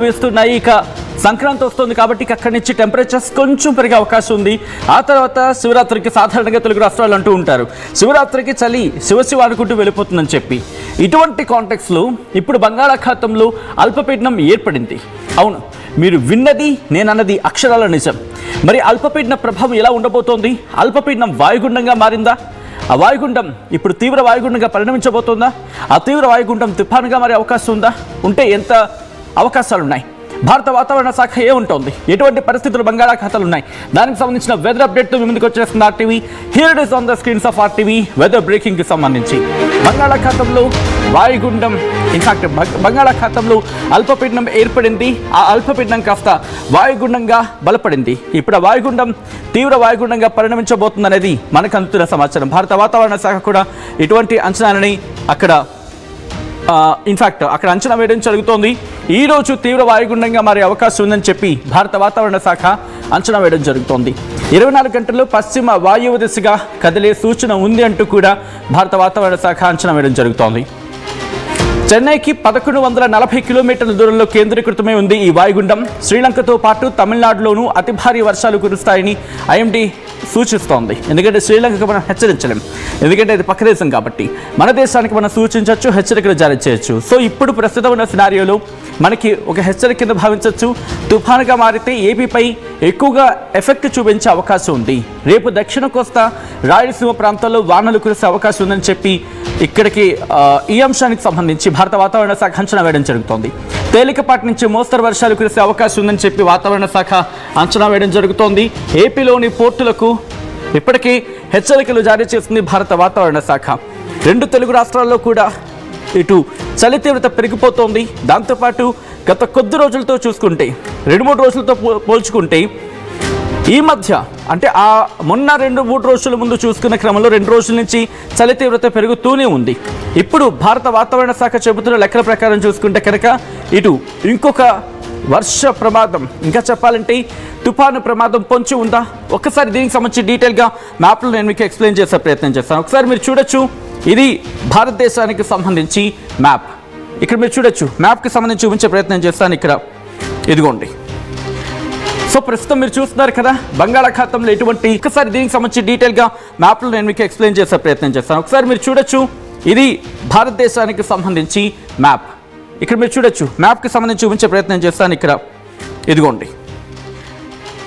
వేస్తున్నాయి. ఇక సంక్రాంతి వస్తుంది కాబట్టి అక్కడి నుంచి టెంపరేచర్స్ కొంచెం పెరిగే అవకాశం ఉంది. ఆ తర్వాత శివరాత్రికి సాధారణంగా తెలుగు రాష్ట్రాలు అంటూ ఉంటారు, శివరాత్రికి చలి శివశివ అనుకుంటూ వెళ్ళిపోతుందని చెప్పి. ఇటువంటి కాంటెక్స్లో ఇప్పుడు బంగాళాఖాతంలో అల్పపీడనం ఏర్పడింది. అవును, మీరు విన్నది నేనన్నది అక్షరాల నిజం. మరి అల్పపీడన ప్రభావం ఎలా ఉండబోతోంది? అల్పపీడనం వాయుగుండంగా మారిందా? ఆ వాయుగుండం ఇప్పుడు తీవ్ర వాయుగుండంగా పరిణమించబోతోందా? ఆ తీవ్ర వాయుగుండం తుఫానుగా మారే అవకాశం ఉందా? ఉంటే ఎంత అవకాశాలు ఉన్నాయి? భారత వాతావరణ శాఖ ఏముంటోంది? ఎటువంటి పరిస్థితులు బంగాళాఖాతాలు ఉన్నాయి? దానికి సంబంధించిన వెదర్ అప్డేట్ మీ ముందుకు వచ్చేస్తుంది RTV. Here it is on the screens of RTV weather breaking కి సంబంధించి. బంగాళాఖాతంలో వాయుగుండం, ఇన్ఫాక్ట్ బంగాళాఖాతంలో అల్పపీడనం ఏర్పడింది. ఆ అల్పపీడనం కాస్త వాయుగుండంగా బలపడింది. ఇప్పుడు ఆ వాయుగుండం తీవ్ర వాయుగుండంగా పరిణమించబోతుంది అనేది మనకు అందుతున్న సమాచారం. భారత వాతావరణ శాఖ కూడా ఇటువంటి అంచనాలని అక్కడ అక్కడ అంచనా వేయడం జరుగుతోంది. ఈ రోజు తీవ్ర వాయుగుండంగా మారే అవకాశం ఉందని చెప్పి భారత వాతావరణ శాఖ అంచనా వేయడం జరుగుతోంది. 24 గంటల్లో పశ్చిమ వాయువ్య దిశగా కదిలే సూచన ఉంది అంటూ కూడా భారత వాతావరణ శాఖ అంచనా వేయడం జరుగుతోంది. చెన్నైకి 1140 కిలోమీటర్ల దూరంలో కేంద్రీకృతమై ఉంది ఈ వాయుగుండం. శ్రీలంకతో పాటు తమిళనాడులోనూ అతి భారీ వర్షాలు కురుస్తాయని ఐఎండీ సూచిస్తోంది. ఎందుకంటే శ్రీలంకకు మనం హెచ్చరించలేం, ఎందుకంటే ఇది పక్క దేశం కాబట్టి. మన దేశానికి మనం సూచించవచ్చు, హెచ్చరికలు జారీ చేయొచ్చు. సో ఇప్పుడు ప్రస్తుతం ఉన్న సినారియోలో మనకి ఒక హెచ్చరిక కింద భావించవచ్చు. తుఫానుగా మారితే ఏపీపై ఎక్కువగా ఎఫెక్ట్ చూపించే అవకాశం ఉంది. రేపు దక్షిణ కోస్తా రాయలసీమ ప్రాంతాల్లో వానలు కురిసే అవకాశం ఉందని చెప్పి ఇక్కడికి ఈ అంశానికి సంబంధించి భారత వాతావరణ శాఖ అంచనా వేయడం జరుగుతోంది. తేలికపాటి నుంచి మోస్తరు వర్షాలు కురిసే అవకాశం ఉందని చెప్పి వాతావరణ శాఖ అంచనా వేయడం జరుగుతోంది. ఏపీలోని పోర్టులకు ఇప్పటికీ హెచ్చరికలు జారీ చేస్తుంది భారత వాతావరణ శాఖ. 2 తెలుగు రాష్ట్రాల్లో కూడా ఇటు చలి తీవ్రత పెరిగిపోతోంది. దాంతోపాటు గత కొద్ది రోజులతో చూసుకుంటే 2-3 రోజులతో పోల్చుకుంటే ఈ మధ్య అంటే ఆ మొన్న 2-3 రోజుల ముందు చూసుకున్న క్రమంలో 2 రోజుల నుంచి చలి తీవ్రత పెరుగుతూనే ఉంది. ఇప్పుడు భారత వాతావరణ శాఖ చెబుతున్న లెక్కల ప్రకారం చూసుకుంటే కనుక ఇటు ఇంకొక వర్ష ప్రమాదం, ఇంకా చెప్పాలంటే తుఫాను ప్రమాదం పొంచి ఉందా? ఒకసారి దీనికి సంబంధించి డీటెయిల్గా మ్యాప్లో నేను మీకు ఎక్స్ప్లెయిన్ చేసే ప్రయత్నం చేస్తాను. ఒకసారి మీరు చూడొచ్చు, ఇది భారతదేశానికి సంబంధించి మ్యాప్. ఇక్కడ మీరు చూడొచ్చు, మ్యాప్కి సంబంధించి చూపించే ప్రయత్నం చేస్తాను. ఇక్కడ ఇదిగోండి. సో ప్రస్తుతం మీరు చూస్తున్నారు కదా బంగాళాఖాతంలో ఎటువంటి, ఒకసారి దీనికి సంబంధించి డీటెయిల్గా మ్యాప్లో నేను మీకు ఎక్స్ప్లెయిన్ చేసే ప్రయత్నం చేస్తాను. ఒకసారి మీరు చూడొచ్చు, ఇది భారతదేశానికి సంబంధించి మ్యాప్. ఇక్కడ మీరు చూడొచ్చు, మ్యాప్కి సంబంధించి చూపించే ప్రయత్నం చేస్తాను. ఇక్కడ ఇదిగోండి.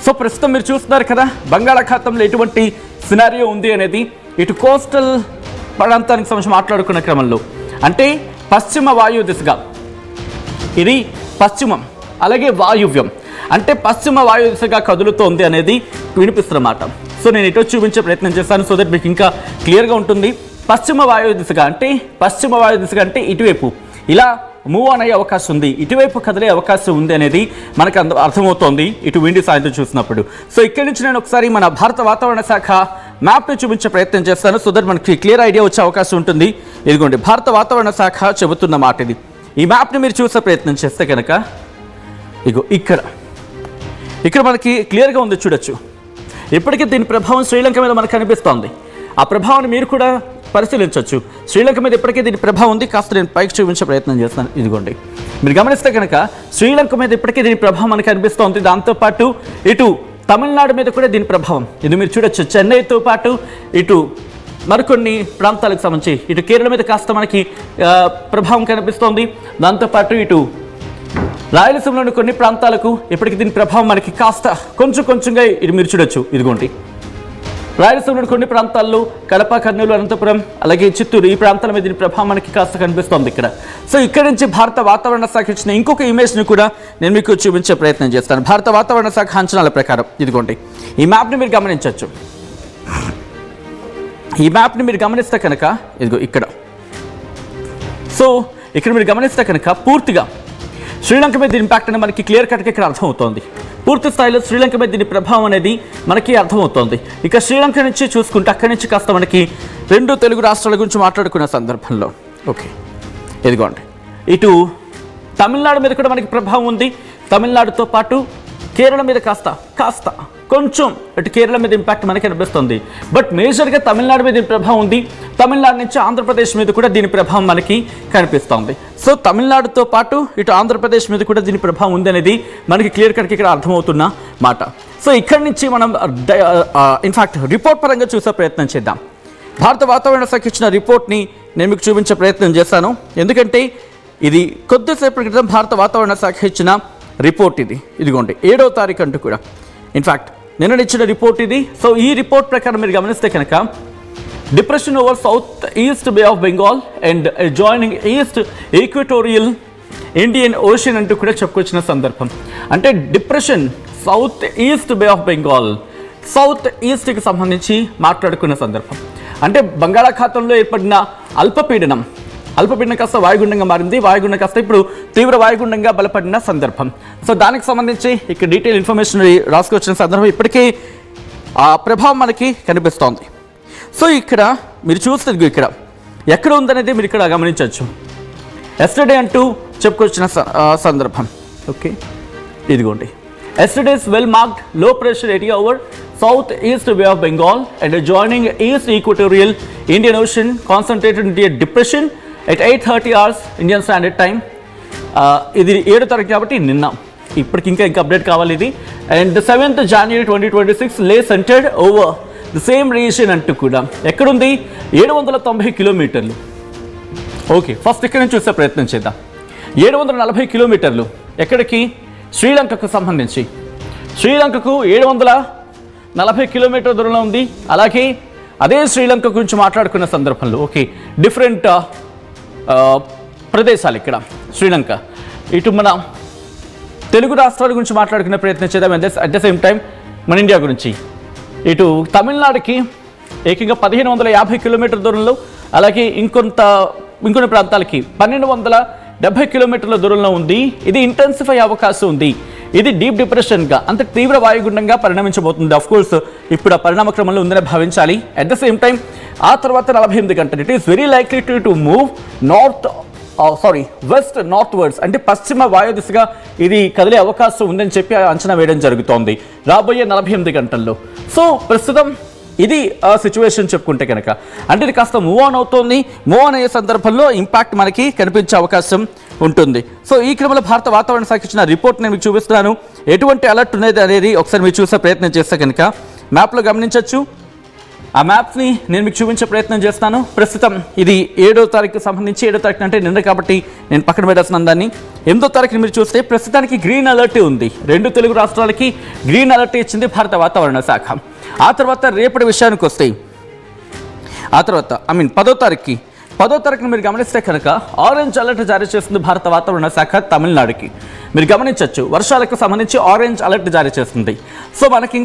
సో ప్రస్తుతం మీరు చూస్తున్నారు కదా బంగాళాఖాతంలో ఎటువంటి సినారియో ఉంది అనేది. ఇటు కోస్టల్ ప్రాంతానికి సంబంధించి మాట్లాడుకున్న క్రమంలో అంటే పశ్చిమ వాయు దిశగా, ఇది పశ్చిమం, అలాగే వాయువ్యం అంటే పశ్చిమ వాయు దిశగా కదులుతోంది అనేది వినిపిస్తున్నమాట. సో నేను ఇటు చూపించే ప్రయత్నం చేస్తాను, సో దట్ మీకు ఇంకా క్లియర్గా ఉంటుంది. పశ్చిమ వాయు దిశగా అంటే ఇటువైపు ఇలా మూవ్ అనే అవకాశం ఉంది, ఇటువైపు కదిలే అవకాశం ఉంది అనేది మనకు అర్థమవుతోంది ఇటు విండి సాయంత్రం చూసినప్పుడు. సో ఇక్కడి నుంచి నేను ఒకసారి మన భారత వాతావరణ శాఖ మ్యాప్ని చూపించే ప్రయత్నం చేస్తాను, సో దట్ మనకి క్లియర్ ఐడియా వచ్చే అవకాశం ఉంటుంది. ఇదిగోండి భారత వాతావరణ శాఖ చెబుతున్న మాట ఇది. ఈ మ్యాప్ని మీరు చూసే ప్రయత్నం చేస్తే కనుక ఇగో ఇక్కడ మనకి క్లియర్గా ఉంది, చూడొచ్చు. ఇప్పటికీ దీని ప్రభావం శ్రీలంక మీద మనకు కనిపిస్తోంది. ఆ ప్రభావాన్ని మీరు కూడా పరిశీలించవచ్చు. శ్రీలంక మీద ఇప్పటికే దీని ప్రభావం ఉంది. కాస్త నేను పైకి చూపించే ప్రయత్నం చేస్తాను. ఇదిగోండి, మీరు గమనిస్తే కనుక శ్రీలంక మీద ఇప్పటికే దీని ప్రభావం మనకు కనిపిస్తోంది. దాంతోపాటు ఇటు తమిళనాడు మీద కూడా దీని ప్రభావం ఇది మీరు చూడొచ్చు. చెన్నైతో పాటు ఇటు మరికొన్ని ప్రాంతాలకు సంబంధించి ఇటు కేరళ మీద కాస్త మనకి ప్రభావం కనిపిస్తోంది. దాంతోపాటు ఇటు రాయలసీమలోని కొన్ని ప్రాంతాలకు ఇప్పటికీ దీని ప్రభావం మనకి కాస్త కొంచెంగా ఇటు మీరు చూడొచ్చు. ఇదిగోండి రాయలసీమలోని కొన్ని ప్రాంతాల్లో కడప, కర్నూలు, అనంతపురం, అలాగే చిత్తూరు ఈ ప్రాంతాల మీద దీని ప్రభావం మనకి కాస్త కనిపిస్తోంది ఇక్కడ. సో ఇక్కడి నుంచి భారత వాతావరణ శాఖ ఇచ్చిన ఇంకొక ఇమేజ్ని కూడా నేను మీకు చూపించే ప్రయత్నం చేస్తాను. భారత వాతావరణ శాఖ అంచనాల ప్రకారం ఇదిగోండి ఈ మ్యాప్ని మీరు గమనించవచ్చు. ఈ మ్యాప్ని మీరు గమనిస్తే కనుక ఇదిగో ఇక్కడ. సో ఇక్కడ మీరు గమనిస్తే కనుక పూర్తిగా శ్రీలంక మీద దీని ఇంపాక్ట్ అనేది మనకి క్లియర్ కట్గా ఇక్కడ అర్థమవుతోంది. పూర్తి స్థాయిలో శ్రీలంక మీద దీని ప్రభావం అనేది మనకి అర్థమవుతోంది. ఇక శ్రీలంక నుంచి చూసుకుంటే అక్కడి నుంచి కాస్త మనకి 2 తెలుగు రాష్ట్రాల గురించి మాట్లాడుకునే సందర్భంలో ఓకే ఇదిగోండి ఇటు తమిళనాడు మీద కూడా మనకి ప్రభావం ఉంది. తమిళనాడుతో పాటు కేరళ మీద కాస్త కొంచెం ఇటు కేరళ మీద ఇంపాక్ట్ మనకి కనిపిస్తుంది. బట్ మేజర్గా తమిళనాడు మీద దీని ప్రభావం ఉంది. తమిళనాడు నుంచి ఆంధ్రప్రదేశ్ మీద కూడా దీని ప్రభావం మనకి కనిపిస్తుంది. సో తమిళనాడుతో పాటు ఇటు ఆంధ్రప్రదేశ్ మీద కూడా దీని ప్రభావం ఉంది అనేది మనకి క్లియర్ కట్గా ఇక్కడ అర్థమవుతున్న మాట. సో ఇక్కడి నుంచి మనం ఇన్ఫాక్ట్ రిపోర్ట్ పరంగా చూసే ప్రయత్నం చేద్దాం. భారత వాతావరణ శాఖ ఇచ్చిన రిపోర్ట్ని నేను మీకు చూపించే ప్రయత్నం చేశాను. ఎందుకంటే ఇది కొద్దిసేపటి క్రితం భారత వాతావరణ శాఖ ఇచ్చిన రిపోర్ట్ ఇదిగోండి 7వ తారీఖు అంటూ కూడా ఇన్ఫాక్ట్ నిన్న ఇచ్చిన రిపోర్ట్ ఇది. సో ఈ రిపోర్ట్ ప్రకారం మీరు గమనిస్తే కనుక depression over south east bay of Bengal and joining east equatorial Indian ocean అంటూ కూడా చెప్పుకొచ్చిన సందర్భం. అంటే depression south east bay of Bengal, south ఈస్ట్కి సంబంధించి మాట్లాడుకున్న సందర్భం. అంటే బంగాళాఖాతంలో ఏర్పడిన అల్పపీడనం కాస్త వాయుగుండంగా మారింది. వాయుగుండం కాస్త ఇప్పుడు తీవ్ర వాయుగుండంగా బలపడిన సందర్భం. సో దానికి సంబంధించి ఇక్కడ డీటెయిల్ ఇన్ఫర్మేషన్ రాసుకొచ్చిన సందర్భం ఇప్పటికీ ఆ ప్రభావం మనకి కనిపిస్తోంది. సో ఇక్కడ మీరు చూస్తే ఇక్కడ ఎక్కడ ఉందనేది మీరు ఇక్కడ గమనించవచ్చు. ఎస్టర్డే అంటూ చెప్పుకొచ్చిన సందర్భం. ఓకే, ఇదిగోండి yesterday's well marked low pressure area over south east bay of Bengal and joining east equatorial Indian Ocean concentrated into a depression at 8:30 hours Indian Standard Time. ఇది 7వ తారీఖు కాబట్టి నిన్న, ఇప్పటికి ఇంకా అప్డేట్ కావాలి ఇది. అండ్ 7th January 2026 లే centred over the same region అంటూ కూడా ఎక్కడుంది 790 కిలోమీటర్లు. ఓకే, ఫస్ట్ ఇక్కడ నుంచి చూసే ప్రయత్నం చేద్దాం. 740 కిలోమీటర్లు ఎక్కడికి? శ్రీలంకకు సంబంధించి. శ్రీలంకకు 740 కిలోమీటర్ల దూరంలో ఉంది. అలాగే అదే శ్రీలంక గురించి మాట్లాడుకున్న సందర్భంలో ఓకే డిఫరెంట్ ప్రదేశాలు ఇక్కడ శ్రీలంక. ఇటు మన తెలుగు రాష్ట్రాల గురించి మాట్లాడుకునే ప్రయత్నం చేద్దాం. అట్ ద సేమ్ టైం మన ఇండియా గురించి ఇటు తమిళనాడుకి ఏకంగా 1550 కిలోమీటర్ల దూరంలో, అలాగే ఇంకొన్ని ప్రాంతాలకి 1270 కిలోమీటర్ల దూరంలో ఉంది. ఇది ఇంటెన్సిఫై అవకాశం ఉంది. ఇది డీప్ డిప్రెషన్గా అంటే తీవ్ర వాయుగుండంగా పరిణమించబోతుంది. ఆఫ్ కోర్స్ ఇప్పుడు ఆ పరిణామ క్రమంలో ఉందని భావించాలి. అట్ ద సేమ్ టైం ఆ తర్వాత 48 గంటలు it is very likely to move west north words, అంటే పశ్చిమ వాయు దిశగా ఇది కదిలే అవకాశం ఉందని చెప్పి అంచనా వేయడం జరుగుతోంది రాబోయే 48 గంటల్లో. సో ప్రస్తుతం ఇది సిచ్యువేషన్ చెప్పుకుంటే కనుక అంటే ఇది కాస్త మూవ్ ఆన్ అవుతుంది. మూవ్ ఆన్ అయ్యే సందర్భంలో ఇంపాక్ట్ మనకి కనిపించే అవకాశం ఉంటుంది. సో ఈ క్రమంలో భారత వాతావరణ శాఖ ఇచ్చిన రిపోర్ట్ నేను మీకు చూపిస్తున్నాను. ఎటువంటి అలర్ట్ ఉన్నది అనేది ఒకసారి మీరు చూసే ప్రయత్నం చేస్తే కనుక మ్యాప్లో గమనించవచ్చు. ఆ మ్యాప్ని నేను మీకు చూపించే ప్రయత్నం చేస్తాను. ప్రస్తుతం ఇది 7వ తారీఖుకి సంబంధించి 7వ తారీఖు అంటే నిన్న కాబట్టి నేను పక్కన పెట్టేస్తున్నాను దాన్ని. 8వ తారీఖుని మీరు చూస్తే ప్రస్తుతానికి గ్రీన్ అలర్ట్ ఉంది. 2 తెలుగు రాష్ట్రాలకి గ్రీన్ అలర్ట్ ఇచ్చింది భారత వాతావరణ శాఖ. ఆ తర్వాత రేపటి విషయానికి వస్తే ఆ తర్వాత 10వ తారీఖుని మీరు గమనిస్తే కనుక ఆరెంజ్ అలర్ట్ జారీ చేస్తుంది భారత వాతావరణ శాఖ తమిళనాడుకి. మీరు గమనించవచ్చు వర్షాలకు సంబంధించి ఆరెంజ్ అలర్ట్ జారీ చేస్తుంది. సో మనకి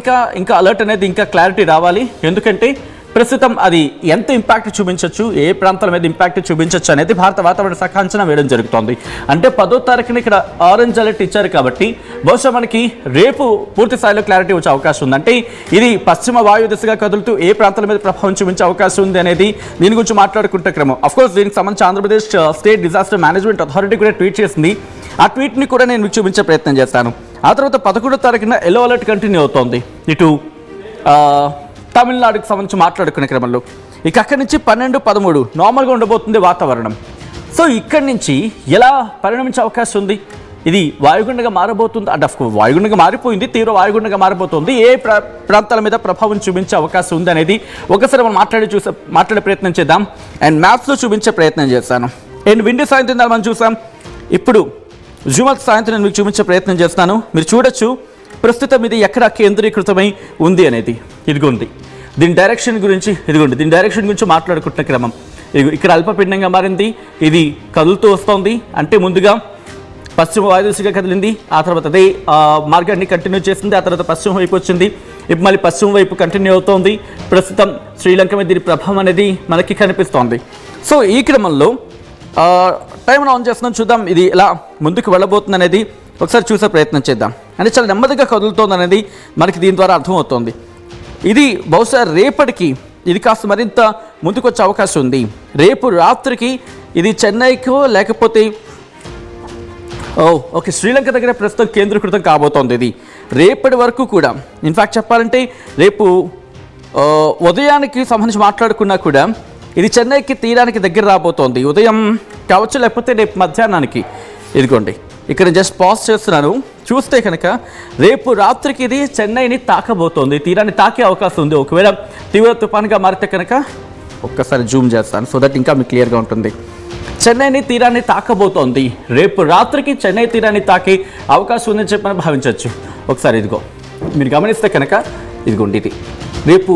ఇంకా అలర్ట్ అనేది ఇంకా క్లారిటీ రావాలి. ఎందుకంటే ప్రస్తుతం అది ఎంత ఇంపాక్ట్ చూపించవచ్చు, ఏ ప్రాంతాల మీద ఇంపాక్ట్ చూపించవచ్చు అనేది భారత వాతావరణ శాఖ అంచనా వేయడం జరుగుతోంది. అంటే 10వ తారీఖున ఇక్కడ ఆరెంజ్ అలర్ట్ ఇచ్చారు కాబట్టి బహుశా మనకి రేపు పూర్తి స్థాయిలో క్లారిటీ వచ్చే అవకాశం ఉంది. అంటే ఇది పశ్చిమ వాయు దిశగా కదులుతూ ఏ ప్రాంతాల మీద ప్రభావం చూపించే అవకాశం ఉంది అనేది దీని గురించి మాట్లాడుకుంటే క్రమం. అఫ్కోర్స్ దీనికి సంబంధించి Andhra Pradesh state disaster management authority కూడా ట్వీట్ చేసింది. ఆ ట్వీట్ని కూడా నేను మీకు చూపించే ప్రయత్నం చేస్తాను. ఆ తర్వాత 11వ తారీఖున ఎల్లో అలర్ట్ కంటిన్యూ అవుతోంది ఇటు తమిళనాడుకి సంబంధించి మాట్లాడుకునే క్రమంలో. ఇక అక్కడి నుంచి 12, 13 నార్మల్గా ఉండబోతుంది వాతావరణం. సో ఇక్కడి నుంచి ఎలా పరిణమించే అవకాశం ఉంది? ఇది వాయుగుండంగా మారబోతుంది. అంటే వాయుగుండంగా మారిపోయింది, తీవ్ర వాయుగుండంగా మారిపోతుంది. ఏ ప్రాంతాల మీద ప్రభావం చూపించే అవకాశం ఉంది అనేది ఒకసారి మనం మాట్లాడే ప్రయత్నం చేద్దాం. అండ్ మ్యాప్స్లో చూపించే ప్రయత్నం చేస్తాను. అండ్ విండి సాయంత్రం మనం చూసాం. ఇప్పుడు జుమత్ సాయంత్రం నేను మీకు చూపించే ప్రయత్నం చేస్తాను. మీరు చూడొచ్చు ప్రస్తుతం ఇది ఎక్కడ కేంద్రీకృతమై ఉంది అనేది. ఇదిగోండి దీని డైరెక్షన్ గురించి మాట్లాడుకుంటున్న క్రమం. ఇక్కడ అల్పపీడనంగా మారింది. ఇది కదులుతూ వస్తోంది. అంటే ముందుగా పశ్చిమ వాయుదిశగా కదిలింది, ఆ తర్వాత అదే మార్గాన్ని కంటిన్యూ చేసింది, ఆ తర్వాత పశ్చిమ వైపు వచ్చింది, ఇప్పుడు మళ్ళీ పశ్చిమ వైపు కంటిన్యూ అవుతోంది. ప్రస్తుతం శ్రీలంక మీద దీని ప్రభావం అనేది మనకి కనిపిస్తోంది. సో ఈ క్రమంలో టైం ఆన్ చేస్తున్నాం, చూద్దాం ఇది ఎలా ముందుకు వెళ్ళబోతుంది అనేది ఒకసారి చూసే ప్రయత్నం చేద్దాం. అంటే చాలా నెమ్మదిగా కదులుతోంది అనేది మనకి దీని ద్వారా అర్థమవుతోంది. ఇది బహుశా రేపటికి ఇది కాస్త మరింత ముందుకు వచ్చే అవకాశం ఉంది. రేపు రాత్రికి ఇది చెన్నైకో లేకపోతే ఓకే, శ్రీలంక దగ్గర ప్రస్తుతం కేంద్రీకృతం కాబోతోంది ఇది. రేపటి వరకు కూడా ఇన్ఫ్యాక్ట్ చెప్పాలంటే రేపు ఉదయానికి సంబంధించి మాట్లాడుకున్నా కూడా ఇది చెన్నైకి తీరానికి దగ్గర రాబోతోంది. ఉదయం కావచ్చు, లేకపోతే రేపు మధ్యాహ్నానికి. ఇదిగోండి ఇక్కడ జస్ట్ పాజ్ చేస్తున్నాను. చూస్తే కనుక రేపు రాత్రికి ఇది చెన్నైని తాకబోతోంది, తీరాన్ని తాకే అవకాశం ఉంది. ఒకవేళ తీవ్ర తుఫాన్గా మారితే కనుక ఒక్కసారి జూమ్ చేస్తాను సో దట్ ఇంకా మీకు క్లియర్గా ఉంటుంది. చెన్నైని తీరాన్ని తాకబోతోంది. రేపు రాత్రికి చెన్నై తీరాన్ని తాకే అవకాశం ఉందని చెప్పి మనం భావించవచ్చు. ఒకసారి ఇదిగో మీరు గమనిస్తే కనుక ఇదిగోండి, ఇది రేపు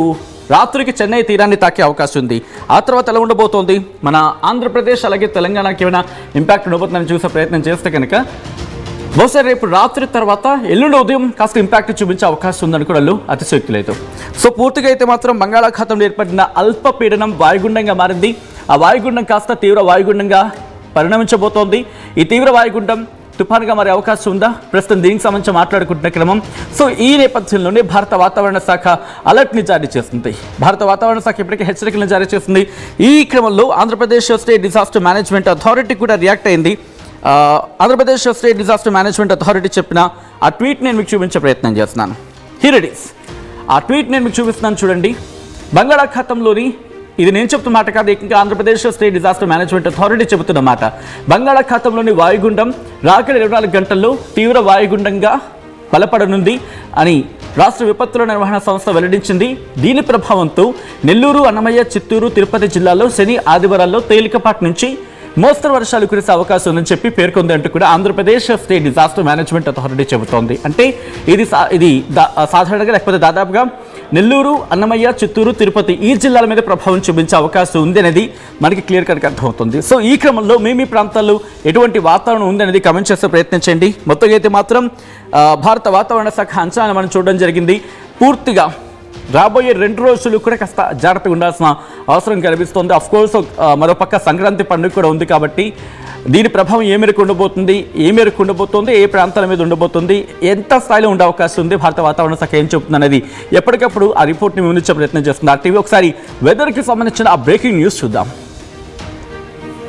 రాత్రికి చెన్నై తీరాన్ని తాకే అవకాశం ఉంది. ఆ తర్వాత ఎలా ఉండబోతోంది, మన ఆంధ్రప్రదేశ్ అలాగే తెలంగాణకి ఏమైనా ఇంపాక్ట్ ఉండబోతుందని చూసే ప్రయత్నం చేస్తే కనుక బహుశా రేపు రాత్రి తర్వాత ఎల్లుండి ఉదయం కాస్త ఇంపాక్ట్ చూపించే అవకాశం ఉందని కూడా అతిశయోక్తి లేదు. సో పూర్తిగా అయితే మాత్రం బంగాళాఖాతంలో ఏర్పడిన అల్పపీడనం వాయుగుండంగా మారింది. ఆ వాయుగుండం కాస్త తీవ్ర వాయుగుండంగా పరిణమించబోతోంది. ఈ తీవ్ర వాయుగుండం తుఫాన్గా మారే అవకాశం ఉందా, ప్రస్తుతం దీనికి సంబంధించి మాట్లాడుకుంటున్న క్రమం. సో ఈ నేపథ్యంలోనే భారత వాతావరణ శాఖ అలర్ట్ని జారీ చేస్తుంది. భారత వాతావరణ శాఖ ఇప్పటికే హెచ్చరికలను జారీ చేస్తుంది. ఈ క్రమంలో Andhra Pradesh state disaster management authority కూడా రియాక్ట్ అయింది. Andhra Pradesh state disaster management authority చెప్పిన ఆ ట్వీట్ నేను మీకు చూపించే ప్రయత్నం చేస్తున్నాను. Here it is. ఆ ట్వీట్ నేను మీకు చూపిస్తున్నాను చూడండి. బంగాళాఖాతంలోని, ఇది నేను చెప్తున్న మాట కాదు, ఇంకా Andhra Pradesh state disaster management authority చెబుతున్న మాట, బంగాళాఖాతంలోని వాయుగుండం రాగల 24 గంటల్లో తీవ్ర వాయుగుండంగా బలపడనుంది అని రాష్ట్ర విపత్తుల నిర్వహణ సంస్థ వెల్లడించింది. దీని ప్రభావంతో నెల్లూరు, అన్నమయ్య, చిత్తూరు, తిరుపతి జిల్లాల్లో శని, ఆదివారాల్లో తేలికపాటి నుంచి మోస్తరు వర్షాలు కురిసే అవకాశం ఉందని చెప్పి పేర్కొంది అంటూ కూడా Andhra Pradesh state disaster management authority చెబుతోంది. అంటే ఇది సాధారణంగా లేకపోతే దాదాపుగా నెల్లూరు, అన్నమయ్య, చిత్తూరు, తిరుపతి ఈ జిల్లాల మీద ప్రభావం చూపించే అవకాశం ఉంది అనేది మనకి క్లియర్ కట్గా అర్థమవుతుంది. సో ఈ క్రమంలో మీ ప్రాంతాల్లో ఎటువంటి వాతావరణం ఉంది అనేది కమెంట్ చేసే ప్రయత్నించండి. మొత్తంగా అయితే మాత్రం భారత వాతావరణ శాఖ అంచనాలు మనం చూడడం జరిగింది. పూర్తిగా రాబోయే 2 రోజులు కూడా కాస్త జాగ్రత్తగా ఉండాల్సిన అవసరం కనిపిస్తుంది. అఫ్కోర్స్ మరోపక్క సంక్రాంతి పండుగ కూడా ఉంది కాబట్టి దీని ప్రభావం ఏ మేరకు ఉండబోతుంది, ఏ ప్రాంతాల మీద ఉండబోతుంది, ఎంత స్థాయిలో ఉండే అవకాశం ఉంది, భారత వాతావరణ శాఖ ఏం చెబుతుంది అనేది ఎప్పటికప్పుడు ఆ రిపోర్ట్ని ముందుంచే ప్రయత్నం చేస్తుంది. ఆ టీవీ ఒకసారి వెదర్కి సంబంధించిన ఆ బ్రేకింగ్ న్యూస్ చూద్దాం.